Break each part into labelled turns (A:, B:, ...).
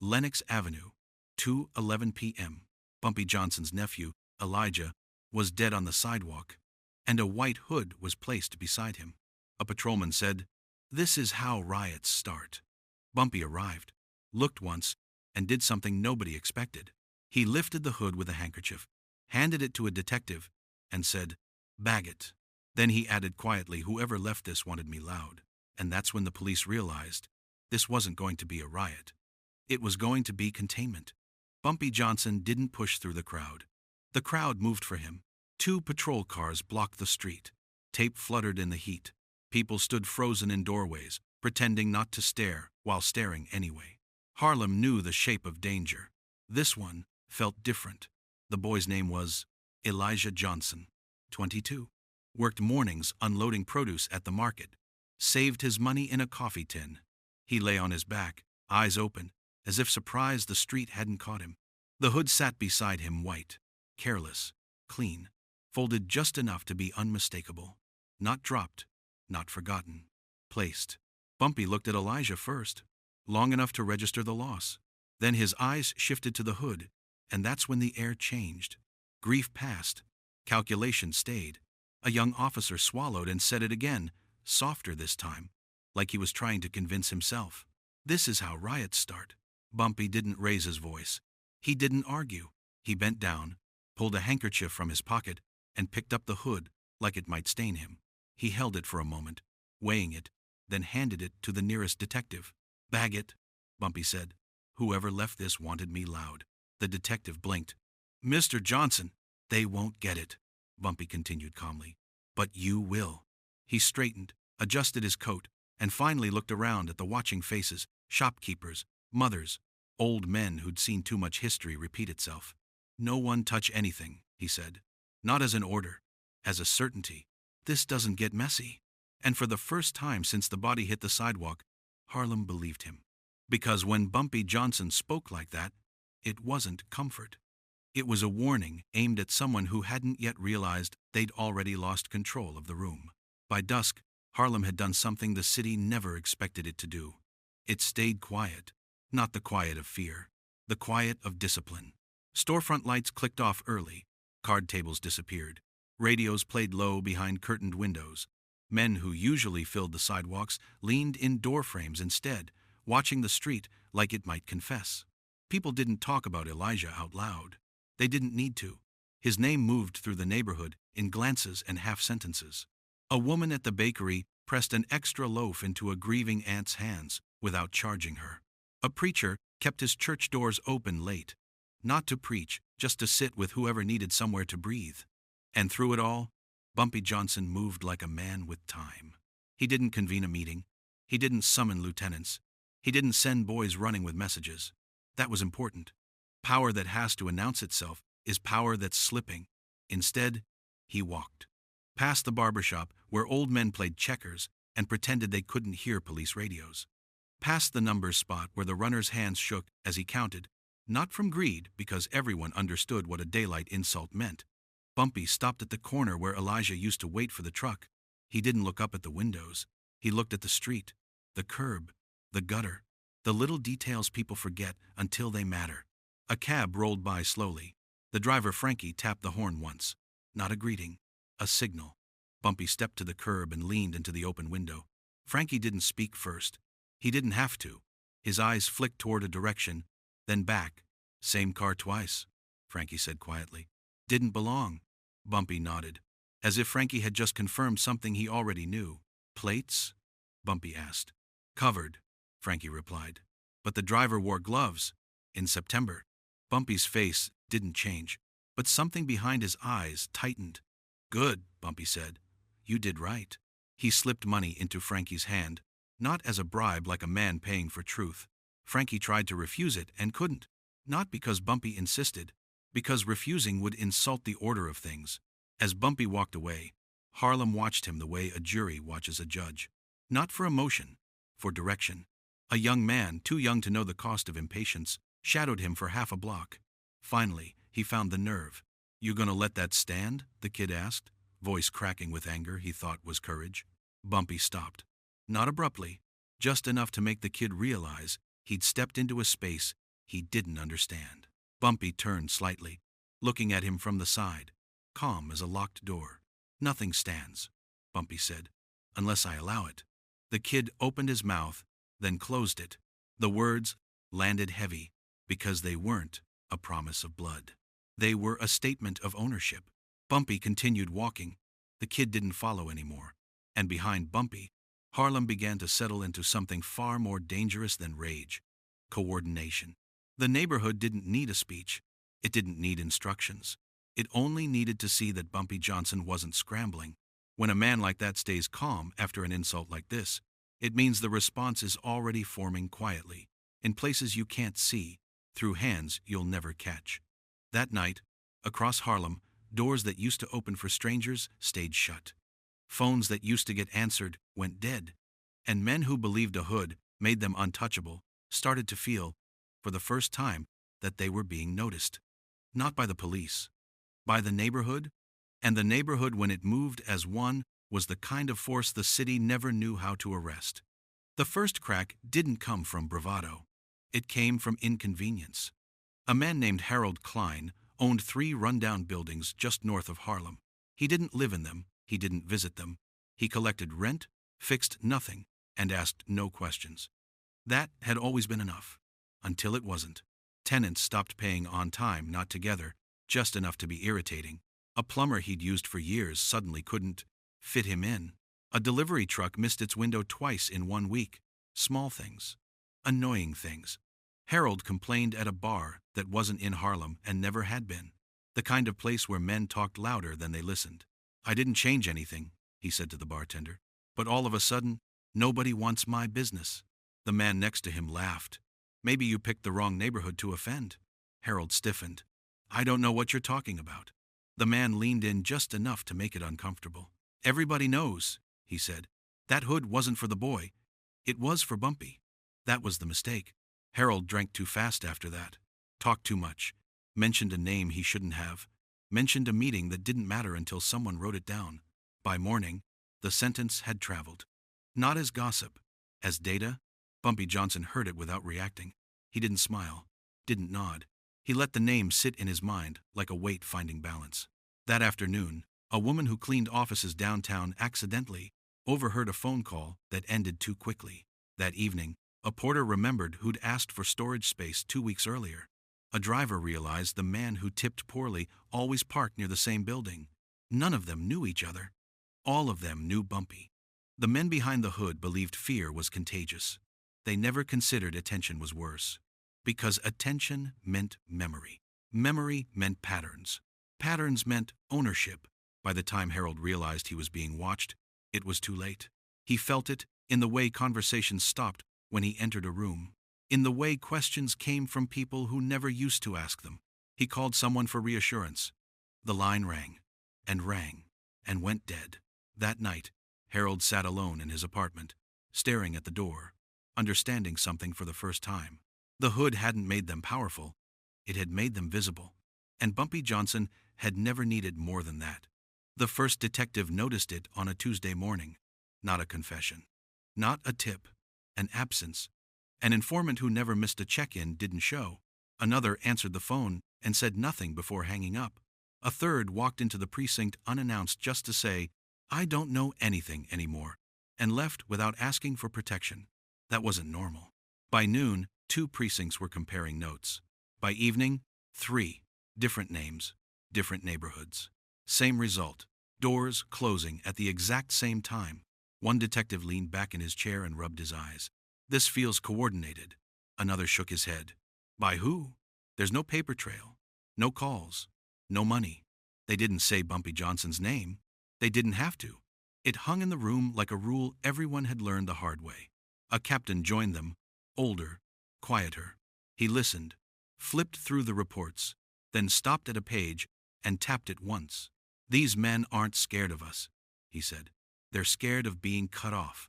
A: Lenox Avenue, 2:11 p.m. Bumpy Johnson's nephew, Elijah, was dead on the sidewalk, and a white hood was placed beside him. A patrolman said, "This is how riots start." Bumpy arrived, looked once, and did something nobody expected. He lifted the hood with a handkerchief, handed it to a detective, and said, "Bag it." Then he added quietly, "Whoever left this wanted me loud." And that's when the police realized this wasn't going to be a riot. It was going to be containment. Bumpy Johnson didn't push through the crowd. The crowd moved for him. 2 patrol cars blocked the street. Tape fluttered in the heat. People stood frozen in doorways, pretending not to stare while staring anyway. Harlem knew the shape of danger. This one felt different. The boy's name was Elijah Johnson, 22. Worked mornings unloading produce at the market. Saved his money in a coffee tin. He lay on his back, eyes open, as if surprised the street hadn't caught him. The hood sat beside him, white, careless, clean, folded just enough to be unmistakable. Not dropped, not forgotten, placed. Bumpy looked at Elijah first, long enough to register the loss. Then his eyes shifted to the hood, and that's when the air changed. Grief passed. Calculation stayed. A young officer swallowed and said it again, softer this time, like he was trying to convince himself. This is how riots start. Bumpy didn't raise his voice. He didn't argue. He bent down, pulled a handkerchief from his pocket, and picked up the hood like it might stain him. He held it for a moment, weighing it, then handed it to the nearest detective. "Bag it," Bumpy said. "Whoever left this wanted me loud." The detective blinked. "Mr. Johnson, they won't get it," Bumpy continued calmly. "But you will." He straightened, adjusted his coat, and finally looked around at the watching faces, shopkeepers, mothers, old men who'd seen too much history repeat itself. "No one touch anything," he said. "Not as an order, as a certainty. This doesn't get messy." And for the first time since the body hit the sidewalk, Harlem believed him. Because when Bumpy Johnson spoke like that, it wasn't comfort. It was a warning aimed at someone who hadn't yet realized they'd already lost control of the room. By dusk, Harlem had done something the city never expected it to do. It stayed quiet, not the quiet of fear, the quiet of discipline. Storefront lights clicked off early, card tables disappeared, radios played low behind curtained windows. Men who usually filled the sidewalks leaned in door frames instead, watching the street like it might confess. People didn't talk about Elijah out loud. They didn't need to. His name moved through the neighborhood in glances and half-sentences. A woman at the bakery pressed an extra loaf into a grieving aunt's hands without charging her. A preacher kept his church doors open late, not to preach, just to sit with whoever needed somewhere to breathe. And through it all, Bumpy Johnson moved like a man with time. He didn't convene a meeting. He didn't summon lieutenants. He didn't send boys running with messages. That was important. Power that has to announce itself is power that's slipping. Instead, he walked. Past the barbershop where old men played checkers and pretended they couldn't hear police radios. Past the numbers spot where the runner's hands shook as he counted, not from greed because everyone understood what a daylight insult meant. Bumpy stopped at the corner where Elijah used to wait for the truck. He didn't look up at the windows. He looked at the street, the curb, the gutter, the little details people forget until they matter. A cab rolled by slowly. The driver, Frankie, tapped the horn once. Not a greeting, a signal. Bumpy stepped to the curb and leaned into the open window. Frankie didn't speak first. He didn't have to. His eyes flicked toward a direction, then back. "Same car twice," Frankie said quietly. "Didn't belong." Bumpy nodded, as if Frankie had just confirmed something he already knew. "Plates?" Bumpy asked. "Covered," Frankie replied. "But the driver wore gloves. In September." Bumpy's face didn't change, but something behind his eyes tightened. "Good," Bumpy said. "You did right." He slipped money into Frankie's hand, not as a bribe like a man paying for truth. Frankie tried to refuse it and couldn't. Not because Bumpy insisted, because refusing would insult the order of things. As Bumpy walked away, Harlem watched him the way a jury watches a judge. Not for emotion, for direction. A young man, too young to know the cost of impatience, shadowed him for half a block. Finally, he found the nerve. "You gonna let that stand?" the kid asked, voice cracking with anger he thought was courage. Bumpy stopped. Not abruptly, just enough to make the kid realize he'd stepped into a space He didn't understand. Bumpy turned slightly, looking at him from the side, calm as a locked door. Nothing stands, Bumpy said, unless I allow it. The kid opened his mouth, then closed it. The words landed heavy because they weren't a promise of blood. They were a statement of ownership. Bumpy continued walking. The kid didn't follow anymore. And behind Bumpy, Harlem began to settle into something far more dangerous than rage: coordination. The neighborhood didn't need a speech. It didn't need instructions. It only needed to see that Bumpy Johnson wasn't scrambling. When a man like that stays calm after an insult like this, it means the response is already forming quietly, in places you can't see, through hands you'll never catch. That night, across Harlem, doors that used to open for strangers stayed shut. Phones that used to get answered went dead. And men who believed a hood made them untouchable started to feel, for the first time, that they were being noticed. Not by the police, by the neighborhood. And the neighborhood, when it moved as one, was the kind of force the city never knew how to arrest. The first crack didn't come from bravado. It came from inconvenience. A man named Harold Klein owned 3 rundown buildings just north of Harlem. He didn't live in them. He didn't visit them. He collected rent, fixed nothing, and asked no questions. That had always been enough. Until it wasn't. Tenants stopped paying on time, not together, just enough to be irritating. A plumber he'd used for years suddenly couldn't fit him in. A delivery truck missed its window twice in 1 week. Small things. Annoying things. Harold complained at a bar that wasn't in Harlem and never had been. The kind of place where men talked louder than they listened. I didn't change anything, he said to the bartender. But all of a sudden, nobody wants my business. The man next to him laughed. Maybe you picked the wrong neighborhood to offend. Harold stiffened. I don't know what you're talking about. The man leaned in just enough to make it uncomfortable. Everybody knows, he said. That hood wasn't for the boy. It was for Bumpy. That was the mistake. Harold drank too fast after that. Talked too much. Mentioned a name he shouldn't have. Mentioned a meeting that didn't matter until someone wrote it down. By morning, the sentence had traveled. Not as gossip, as data. Bumpy Johnson heard it without reacting. He didn't smile, didn't nod. He let the name sit in his mind like a weight finding balance. That afternoon, a woman who cleaned offices downtown accidentally overheard a phone call that ended too quickly. That evening, a porter remembered who'd asked for storage space 2 weeks earlier. A driver realized the man who tipped poorly always parked near the same building. None of them knew each other. All of them knew Bumpy. The men behind the hood believed fear was contagious. They never considered attention was worse. Because attention meant memory. Memory meant patterns. Patterns meant ownership. By the time Harold realized he was being watched, it was too late. He felt it in the way conversations stopped when he entered a room, in the way questions came from people who never used to ask them. He called someone for reassurance. The line rang, and went dead. That night, Harold sat alone in his apartment, staring at the door, understanding something for the first time. The hood hadn't made them powerful. It had made them visible. And Bumpy Johnson had never needed more than that. The first detective noticed it on a Tuesday morning. Not a confession. Not a tip. An absence. An informant who never missed a check-in didn't show. Another answered the phone and said nothing before hanging up. A third walked into the precinct unannounced just to say, I don't know anything anymore, and left without asking for protection. That wasn't normal. By noon, 2 precincts were comparing notes. By evening, 3. Different names, different neighborhoods. Same result. Doors closing at the exact same time. One detective leaned back in his chair and rubbed his eyes. This feels coordinated. Another shook his head. By who? There's no paper trail. No calls. No money. They didn't say Bumpy Johnson's name. They didn't have to. It hung in the room like a rule everyone had learned the hard way. A captain joined them, older, quieter. He listened, flipped through the reports, then stopped at a page and tapped it once. These men aren't scared of us, he said. They're scared of being cut off.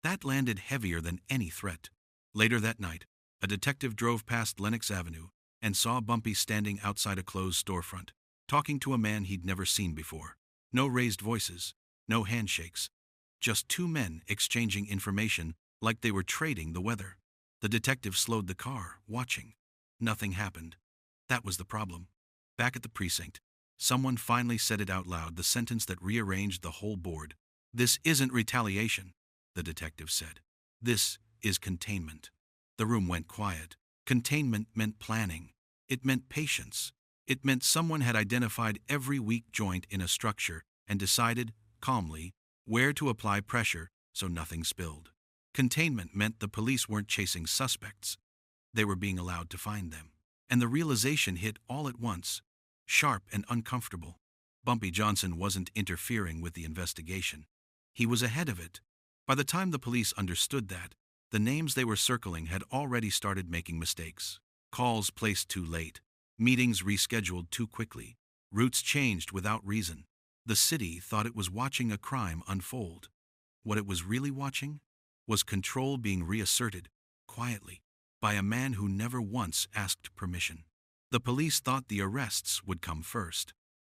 A: That landed heavier than any threat. Later that night, a detective drove past Lenox Avenue and saw Bumpy standing outside a closed storefront, talking to a man he'd never seen before. No raised voices, no handshakes. Just 2 men exchanging information like they were trading the weather. The detective slowed the car, watching. Nothing happened. That was the problem. Back at the precinct, someone finally said it out loud, the sentence that rearranged the whole board. "This isn't retaliation," the detective said. "This is containment." The room went quiet. Containment meant planning. It meant patience. It meant someone had identified every weak joint in a structure and decided, calmly, where to apply pressure so nothing spilled. Containment meant the police weren't chasing suspects. They were being allowed to find them. And the realization hit all at once, sharp and uncomfortable. Bumpy Johnson wasn't interfering with the investigation. He was ahead of it. By the time the police understood that, the names they were circling had already started making mistakes. Calls placed too late. Meetings rescheduled too quickly. Routes changed without reason. The city thought it was watching a crime unfold. What it was really watching was control being reasserted, quietly, by a man who never once asked permission. The police thought the arrests would come first.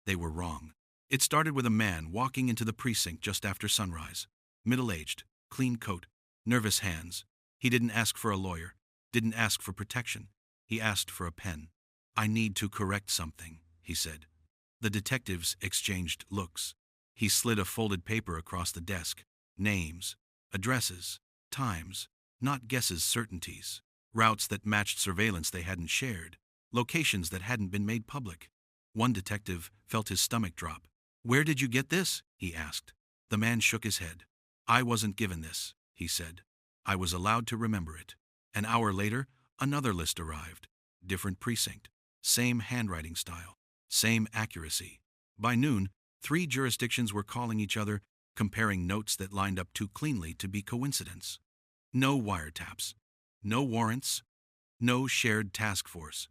A: They were wrong. It started with a man walking into the precinct just after sunrise. Middle-aged, clean coat, nervous hands. He didn't ask for a lawyer, didn't ask for protection. He asked for a pen. "I need to correct something," he said. The detectives exchanged looks. He slid a folded paper across the desk. Names, addresses, times, not guesses, certainties. Routes that matched surveillance they hadn't shared. Locations that hadn't been made public. One detective felt his stomach drop. "Where did you get this?" he asked. The man shook his head. "I wasn't given this," he said. "I was allowed to remember it." An hour later, another list arrived. Different precinct. Same handwriting style. Same accuracy. By noon, 3 jurisdictions were calling each other, comparing notes that lined up too cleanly to be coincidence. No wiretaps. No warrants. No shared task force.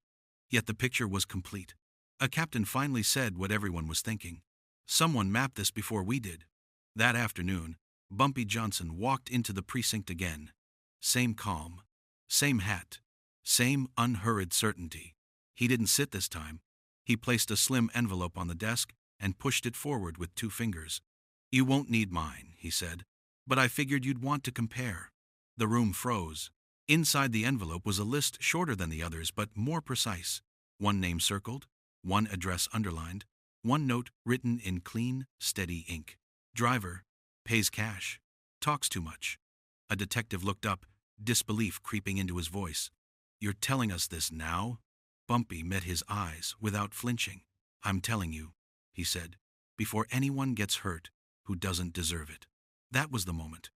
A: Yet the picture was complete. A captain finally said what everyone was thinking. "Someone mapped this before we did." That afternoon, Bumpy Johnson walked into the precinct again. Same calm. Same hat. Same unhurried certainty. He didn't sit this time. He placed a slim envelope on the desk and pushed it forward with 2 fingers. "You won't need mine," he said, "but I figured you'd want to compare." The room froze. Inside the envelope was a list shorter than the others but more precise. 1 name circled, 1 address underlined, 1 note written in clean, steady ink. "Driver, pays cash, talks too much." A detective looked up, disbelief creeping into his voice. "You're telling us this now?" Bumpy met his eyes without flinching. "I'm telling you," he said, "before anyone gets hurt who doesn't deserve it." That was the moment.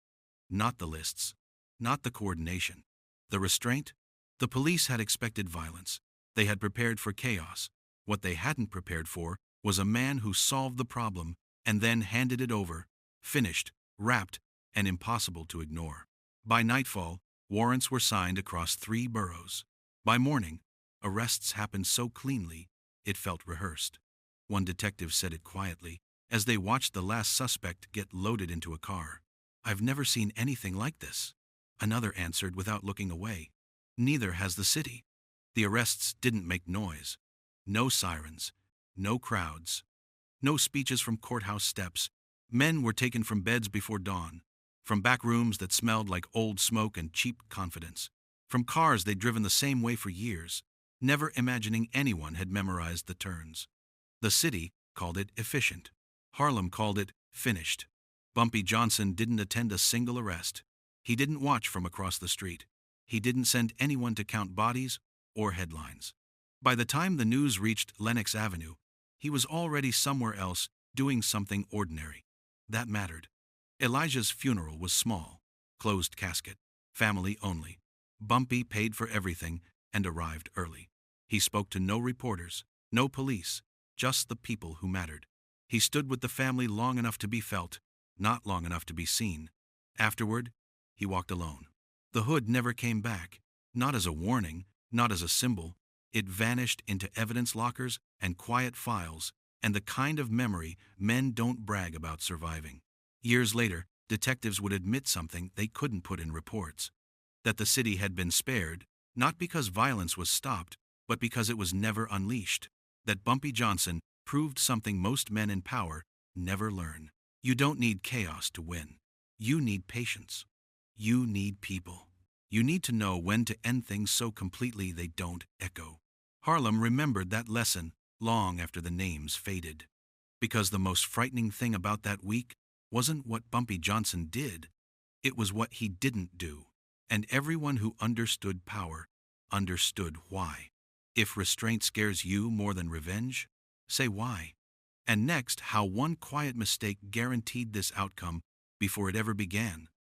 A: Not the lists. Not the coordination. The restraint? The police had expected violence. They had prepared for chaos. What they hadn't prepared for was a man who solved the problem and then handed it over, finished, wrapped, and impossible to ignore. By nightfall, warrants were signed across 3 boroughs. By morning, arrests happened so cleanly, it felt rehearsed. One detective said it quietly, as they watched the last suspect get loaded into a car. "I've never seen anything like this." Another answered without looking away. "Neither has the city." The arrests didn't make noise. No sirens. No crowds. No speeches from courthouse steps. Men were taken from beds before dawn. From back rooms that smelled like old smoke and cheap confidence. From cars they'd driven the same way for years, never imagining anyone had memorized the turns. The city called it efficient. Harlem called it finished. Bumpy Johnson didn't attend a single arrest. He didn't watch from across the street. He didn't send anyone to count bodies or headlines. By the time the news reached Lenox Avenue, he was already somewhere else doing something ordinary. That mattered. Elijah's funeral was small, closed casket, family only. Bumpy paid for everything and arrived early. He spoke to no reporters, no police, just the people who mattered. He stood with the family long enough to be felt, not long enough to be seen. Afterward, he walked alone. The hood never came back, not as a warning, not as a symbol. It vanished into evidence lockers and quiet files, and the kind of memory men don't brag about surviving. Years later, detectives would admit something they couldn't put in reports. That the city had been spared, not because violence was stopped, but because it was never unleashed. That Bumpy Johnson proved something most men in power never learn. You don't need chaos to win. You need patience. You need people. You need to know when to end things so completely they don't echo. Harlem remembered that lesson long after the names faded. Because the most frightening thing about that week wasn't what Bumpy Johnson did, it was what he didn't do. And everyone who understood power understood why. If restraint scares you more than revenge, say why. And next, how one quiet mistake guaranteed this outcome before it ever began.